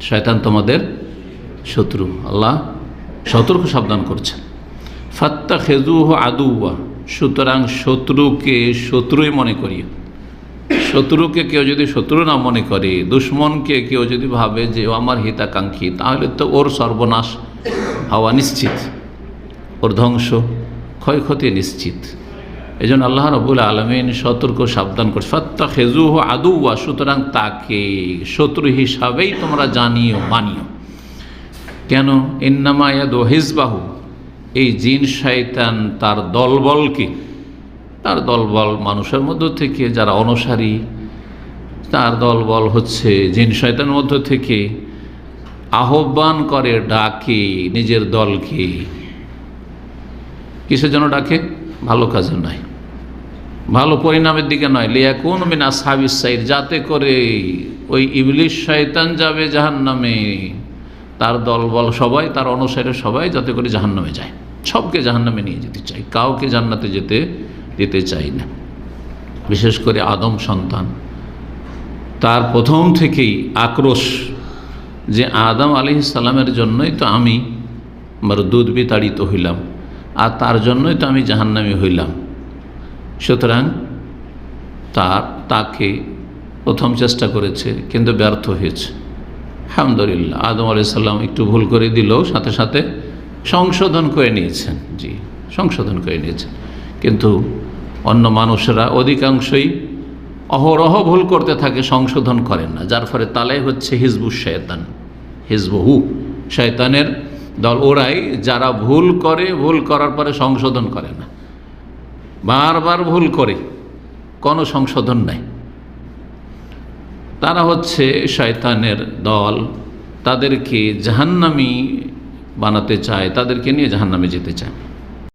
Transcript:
শয়তান তোমাদের শত্রু। আল্লাহ সতর্ক সাবধান করছেন। ফাত্তাখিযুহু আদুওয়া, সুতরাং শত্রুকে শত্রুই মনে করিও। শত্রুকে কেউ যদি শত্রু না মনে করে, দুশ্মনকে কেউ যদি ভাবে যে ও আমার হিতাকাঙ্ক্ষী, তাহলে তো ওর সর্বনাশ হওয়া নিশ্চিত, ওর ধ্বংস ক্ষয়ক্ষতি নিশ্চিত। এই জন্য আল্লাহ রাব্বুল আলামিন সতর্ক সাবধান করছে। ফাত্তাখিযুহু আদুওয়া, সুতরাং তাকে শত্রু হিসাবেই তোমরা জানিও, মানিও। কেন? ইন্নামা ইয়াদু হিজবাহু, এই জিন শয়তান তার দলবলকে, তার দলবল মানুষের মধ্য থেকে যারা অনুসারী, তার দলবল হচ্ছে জিন শয়তানের মধ্য থেকে আহ্বান করে, ডাকে নিজের দলকে। কিসের জন্য ডাকে? ভালো কাজে নয়, ভালো পরিণামের দিকে নয়। লিয়াকুনু মিন আসহাবিস সাইর, যাতে করে ওই ইবলিস শয়তান যাবে জাহান্নামে, তার দলবল সবাই, তার অনুসারী সবাই যাতে করে জাহান্নামে যায়। সবকে জাহান্নামে নিয়ে যেতে চাই, কাউকে জান্নাতে যেতে দিতে চাই না। বিশেষ করে আদম সন্তান, তার প্রথম থেকেই আক্রোশ যে আদম আলাইহিস সালামের জন্যই তো আমি দুধ বিতাড়িত হইলাম, আর তার জন্যই তো আমি জাহান্নামী হইলাম। সুতরাং তাকে প্রথম চেষ্টা করেছে, কিন্তু ব্যর্থ হয়েছে। আলহামদুলিল্লাহ, আদম আলাইহিস সালাম একটু ভুল করে দিলেও সাথে সাথে সংশোধন করে নিয়েছেন। জি, সংশোধন করে নিয়েছেন। কিন্তু অন্য মানুষেরা অধিকাংশই অহরহ ভুল করতে থাকে, সংশোধন করেন না, যার ফলে তালাই হচ্ছে হিজবুশ শয়তান, হিজবহু, শয়তানের দল। ওরাই যারা ভুল করে, ভুল করার পরে সংশোধন করে না, বারবার ভুল করে, কোনো সংশোধন নাই, তারা হচ্ছে শয়তানের দল। তাদেরকে জাহান্নামী বানাতে চায়, তাদেরকে নিয়ে জাহান্নামে যেতে চায়।